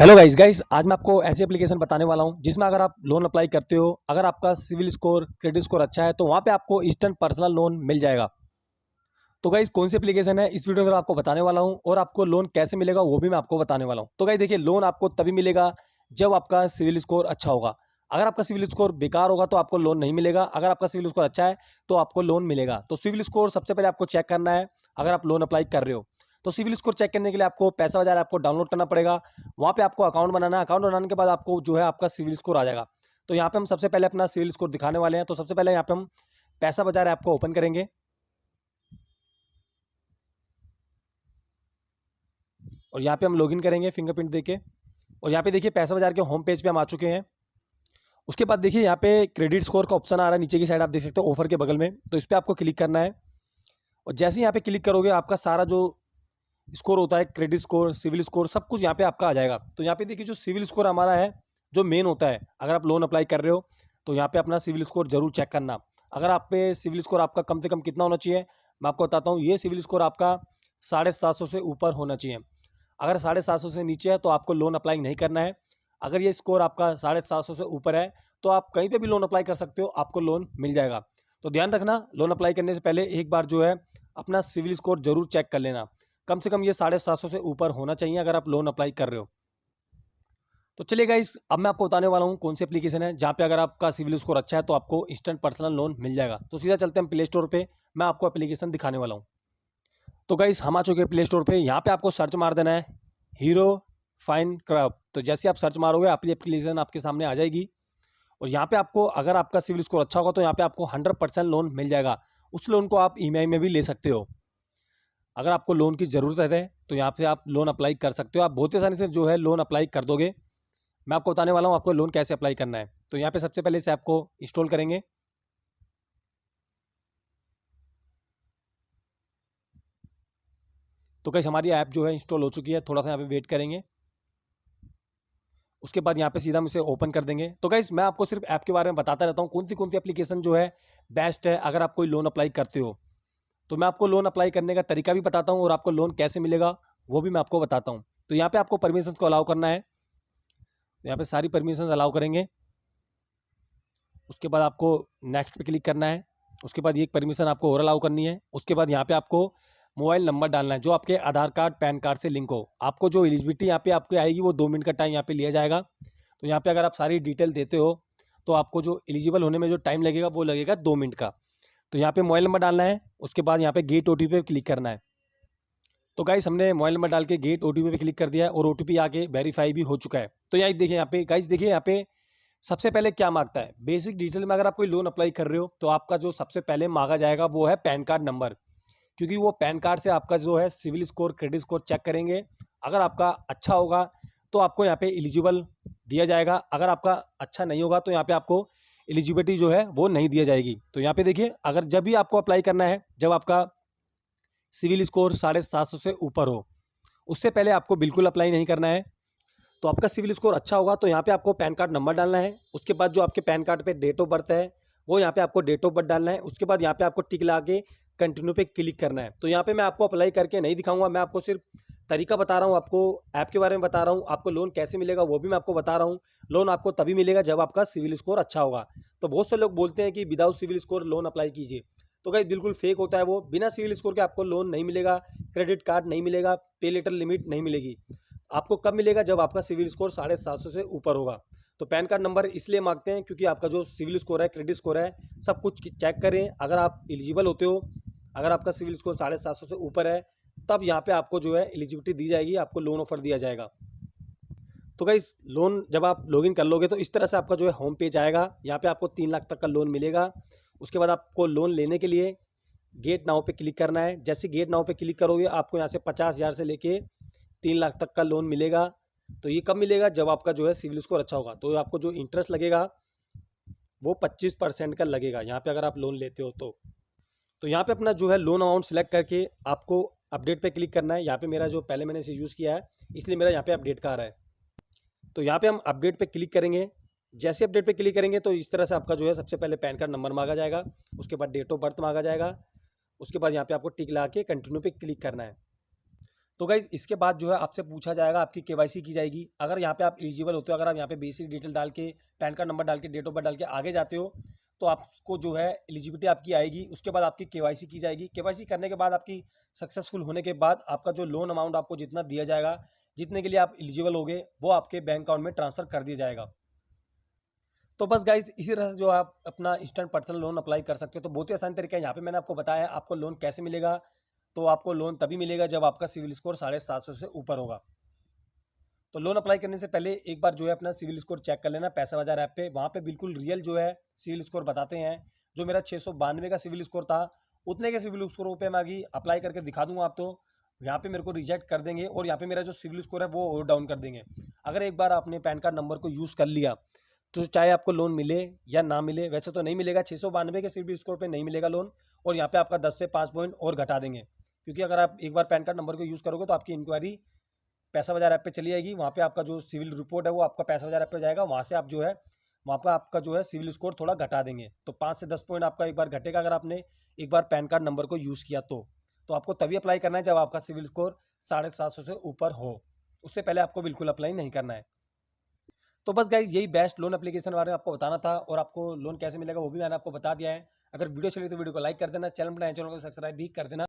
Hello guys आज मैं आपको ऐसी एप्लीकेशन बताने वाला हूं जिसमें अगर आप लोन अप्लाई करते हो, अगर आपका सिविल स्कोर क्रेडिट स्कोर अच्छा है तो वहां पे आपको इंस्टेंट पर्सनल लोन मिल जाएगा। तो गाइस कौन सी एप्लीकेशन है इस वीडियो में आपको बताने वाला हूं और आपको लोन कैसे मिलेगा वो भी मैं आपको बताने वाला हूं। तो गाइस देखिए, लोन आपको तभी मिलेगा जब आपका सिविल स्कोर अच्छा होगा। अगर आपका सिविल स्कोर बेकार होगा तो आपको लोन नहीं मिलेगा। अगर आपका सिविल स्कोर अच्छा है तो आपको लोन मिलेगा। तो सिविल स्कोर सबसे पहले आपको चेक करना है अगर आप लोन अप्लाई कर रहे हो। तो सिविल स्कोर चेक करने के लिए आपको पैसा बाजार आपको डाउनलोड करना पड़ेगा। वहाँ पे आपको अकाउंट बनाना है। अकाउंट बनाने के बाद आपको जो है आपका सिविल स्कोर आ जाएगा। तो यहाँ पे हम सबसे पहले अपना सिविल स्कोर दिखाने वाले हैं। तो सबसे पहले यहाँ पे हम पैसा बाजार ऐप को ओपन करेंगे और यहाँ पे हम लॉगिन करेंगे फिंगरप्रिंट देके। और यहाँ पे देखिए पैसा बाजार के होम पेज पे हम आ चुके हैं। उसके बाद देखिए यहाँ पे क्रेडिट स्कोर का ऑप्शन आ रहा है नीचे की साइड, आप देख सकते हो ऑफर के बगल में। तो इस पर आपको क्लिक करना है और जैसे ही यहाँ पे क्लिक करोगे आपका सारा जो स्कोर होता है, क्रेडिट स्कोर, सिविल स्कोर, सब कुछ यहाँ पे आपका आ जाएगा। तो यहाँ पे देखिए जो सिविल स्कोर हमारा है, जो मेन होता है, अगर आप लोन अप्लाई कर रहे हो तो यहाँ पे अपना सिविल स्कोर जरूर चेक करना। अगर आप पे सिविल स्कोर आपका कम से कम कितना होना चाहिए, मैं आपको बताता हूँ। ये सिविल स्कोर आपका 750 से ऊपर होना चाहिए। अगर 750 से नीचे है तो आपको लोन अप्लाई नहीं करना है। अगर ये स्कोर आपका 750 से ऊपर है तो आप कहीं पे भी लोन अप्लाई कर सकते हो, आपको लोन मिल जाएगा। तो ध्यान रखना, लोन अप्लाई करने से पहले एक बार जो है अपना सिविल स्कोर जरूर चेक कर लेना। कम से कम ये 750 से ऊपर होना चाहिए अगर आप लोन अप्लाई कर रहे हो। तो चलिए गाइस, अब मैं आपको बताने वाला हूँ कौन सी एप्लीकेशन है जहाँ पे अगर आपका सिविल स्कोर अच्छा है तो आपको इंस्टेंट पर्सनल लोन मिल जाएगा। तो सीधा चलते हैं प्ले स्टोर पे, मैं आपको एप्लीकेशन दिखाने वाला हूँ। तो गाइस हम आ चुके हैं प्ले स्टोर पे। यहाँ पे आपको सर्च मार देना है हीरो फाइन क्रब। तो जैसे आप सर्च मारोगे आपकी एप्लीकेशन आपके सामने आ जाएगी। और यहाँ पे आपको अगर आपका सिविल स्कोर अच्छा होगा तो यहाँ पे आपको 100% लोन मिल जाएगा। उस लोन को आप ईएमआई में भी ले सकते हो। अगर आपको लोन की ज़रूरत है तो यहाँ पे आप लोन अप्लाई कर सकते हो। आप बहुत आसानी से जो है लोन अप्लाई कर दोगे। मैं आपको बताने वाला हूँ आपको लोन कैसे अप्लाई करना है। तो यहाँ पे सबसे पहले इस ऐप को इंस्टॉल करेंगे। तो कैसे हमारी ऐप जो है इंस्टॉल हो चुकी है, थोड़ा सा यहाँ पे वेट करेंगे। उसके बाद यहाँ पे सीधा हम इसे ओपन कर देंगे। तो गाइस मैं आपको सिर्फ ऐप के बारे में बताता रहता हूँ कौन सी एप्लीकेशन जो है बेस्ट है अगर आप कोई लोन अप्लाई करते हो। तो मैं आपको लोन अप्लाई करने का तरीका भी बताता हूँ और आपको लोन कैसे मिलेगा वो भी मैं आपको बताता हूँ। तो यहाँ पे आपको परमिशंस को अलाउ करना है। यहाँ पे सारी परमिशंस अलाउ करेंगे। उसके बाद आपको नेक्स्ट पे क्लिक करना है। उसके बाद ये परमिशन आपको और अलाउ करनी है। उसके बाद यहाँ पे आपको मोबाइल नंबर डालना है जो आपके आधार कार्ड पैन कार्ड से लिंक हो। आपको जो एलिजिबिलिटी यहाँ पे आपकी आएगी वो 2 मिनट का टाइम यहाँ पे लिया जाएगा। तो यहाँ पे अगर आप सारी डिटेल देते हो तो आपको जो एलिजिबल होने में जो टाइम लगेगा वो लगेगा 2 मिनट का। तो यहाँ पे मोबाइल नंबर डालना है। उसके बाद यहाँ पे गेट ओटीपी पे क्लिक करना है। तो गाइस हमने मोबाइल नंबर डाल के गेट ओटीपी पे क्लिक कर दिया है और ओटीपी आके वेरीफाई भी हो चुका है। तो यहाँ देखिए, यहाँ पे गाइस देखिए, यहाँ पे सबसे पहले क्या मांगता है बेसिक डिटेल में। अगर आप कोई लोन अप्लाई कर रहे हो तो आपका जो सबसे पहले मांगा जाएगा वो है पैन कार्ड नंबर, क्योंकि वो पैन कार्ड से आपका जो है CIBIL score credit score check करेंगे। अगर आपका अच्छा होगा तो आपको यहाँ पे एलिजिबल दिया जाएगा। अगर आपका अच्छा नहीं होगा तो यहाँ पे आपको एलिजिबिलिटी जो है वो नहीं दिया जाएगी। तो यहाँ पे देखिए, अगर जब भी आपको अप्लाई करना है जब आपका सिविल स्कोर 750 से ऊपर हो, उससे पहले आपको बिल्कुल अप्लाई नहीं करना है। तो आपका सिविल स्कोर अच्छा होगा तो यहाँ पे आपको पैन कार्ड नंबर डालना है। उसके बाद जो आपके पैन कार्ड पे डेट ऑफ बर्थ है वो यहाँ पे आपको डेट ऑफ बर्थ डालना है। उसके बाद यहाँ पे आपको टिक लगा के कंटिन्यू पे क्लिक करना है। तो यहाँ पे मैं आपको अप्लाई करके नहीं दिखाऊंगा, मैं आपको सिर्फ तरीका बता रहा हूँ, आपको ऐप के बारे में बता रहा हूँ, आपको लोन कैसे मिलेगा वो भी मैं आपको बता रहा हूँ। लोन आपको तभी मिलेगा जब आपका सिविल स्कोर अच्छा होगा। तो बहुत से लोग बोलते हैं कि without CIBIL score loan apply कीजिए, तो गाइस बिल्कुल फेक होता है वो। बिना सिविल स्कोर के आपको लोन नहीं मिलेगा, क्रेडिट कार्ड नहीं मिलेगा, पे लेटर लिमिट नहीं मिलेगी। आपको कब मिलेगा, जब आपका सिविल स्कोर 750 से ऊपर होगा। तो पैन कार्ड नंबर इसलिए मांगते हैं क्योंकि आपका जो सिविल स्कोर है, क्रेडिट स्कोर है, सब कुछ चेक करें। अगर आप एलिजिबल होते हो, अगर आपका सिविल स्कोर 750 से ऊपर है, तब यहाँ पे आपको जो है एलिजिबिलिटी दी जाएगी, आपको लोन ऑफर दिया जाएगा। तो गाइस लोन जब आप लॉगिन कर लोगे तो इस तरह से आपका जो है होम पेज आएगा। यहाँ पे आपको 3 लाख तक का लोन मिलेगा। उसके बाद आपको लोन लेने के लिए गेट नाउ पे क्लिक करना है। जैसे गेट नाउ पे क्लिक करोगे आपको यहाँ से 50,000 से लेके 3 लाख तक का लोन मिलेगा। तो ये कब मिलेगा, जब आपका जो है सिविल स्कोर अच्छा होगा। तो आपको जो इंटरेस्ट लगेगा वो 25% का लगेगा यहाँ पे अगर आप लोन लेते हो तो यहाँ पे अपना जो है लोन अमाउंट सेलेक्ट करके आपको अपडेट पे क्लिक करना है। यहाँ पे मेरा जो पहले मैंने इसे यूज़ किया है इसलिए मेरा यहाँ पे अपडेट का आ रहा है। तो यहाँ पे हम अपडेट पे क्लिक करेंगे। जैसे अपडेट पे क्लिक करेंगे तो इस तरह से आपका जो है सबसे पहले पैन कार्ड नंबर मांगा जाएगा। उसके बाद डेट ऑफ बर्थ मांगा जाएगा। उसके बाद यहाँ पे आपको टिक लगा के कंटिन्यू पे क्लिक करना है। तो गाइज इसके बाद जो है आपसे पूछा जाएगा, आपकी केवाईसी की जाएगी। अगर यहाँ पे आप एलिजिबल होते हो, अगर आप यहाँ पे बेसिक डिटेल डाल के, पैन कार्ड नंबर डाल के, डेट ऑफ बर्थ डाल के आगे जाते हो, तो आपको जो है एलिजिबिलिटी आपकी आएगी। उसके बाद आपकी केवाईसी की जाएगी। केवाईसी करने के बाद आपकी सक्सेसफुल होने के बाद आपका जो लोन अमाउंट आपको जितना दिया जाएगा, जितने के लिए आप एलिजिबल होगे, वो आपके बैंक अकाउंट में ट्रांसफर कर दिया जाएगा। तो बस गाइज इसी तरह से जो आप अपना इंस्टेंट पर्सनल लोन अप्लाई कर सकते हो। तो बहुत ही आसान तरीका है। यहाँ पे मैंने आपको बताया आपको लोन कैसे मिलेगा। तो आपको लोन तभी मिलेगा जब आपका सिविल स्कोर 750 से ऊपर होगा। तो लोन अप्लाई करने से पहले एक बार जो है अपना सिविल स्कोर चेक कर लेना पैसा बाजार ऐप पे। वहाँ पे बिल्कुल रियल जो है सिविल स्कोर बताते हैं। जो मेरा 692 का सिविल स्कोर था, उतने के सिविल स्कोर पे मैं अभी अप्लाई करके दिखा दूंगा आप। तो यहाँ पे मेरे को रिजेक्ट कर देंगे और यहाँ पे मेरा जो सिविल स्कोर है वो और डाउन कर देंगे। अगर एक बार आपने पैन कार्ड नंबर को यूज़ कर लिया तो चाहे आपको लोन मिले या ना मिले, वैसे तो नहीं मिलेगा, 692 के सिविल स्कोर पे नहीं मिलेगा लोन। और यहाँ पे आपका 10 से 5 पॉइंट और घटा देंगे, क्योंकि अगर आप एक बार पैन कार्ड नंबर को यूज़ करोगे तो आपकी इंक्वायरी पैसा बाजार ऐप पे चली जाएगी। वहाँ पे आपका जो सिविल रिपोर्ट है वो आपका पैसा बाजार ऐप पे जाएगा। वहाँ से आप जो है वहाँ पर आपका जो है सिविल स्कोर थोड़ा घटा देंगे। तो 5 से 10 पॉइंट आपका एक बार घटेगा अगर आपने एक बार पैन कार्ड नंबर को यूज़ किया तो आपको तभी अप्लाई करना है जब आपका सिविल स्कोर 750 से ऊपर हो। उससे पहले आपको बिल्कुल अप्लाई नहीं करना है। तो बस गाइज यही बेस्ट लोन एप्लीकेशन के बारे में आपको बताना था, और आपको लोन कैसे मिलेगा वो भी मैंने आपको बता दिया है। अगर वीडियो चली तो वीडियो को लाइक कर देना, चैनल बनाए चैनल को सब्सक्राइब भी कर देना।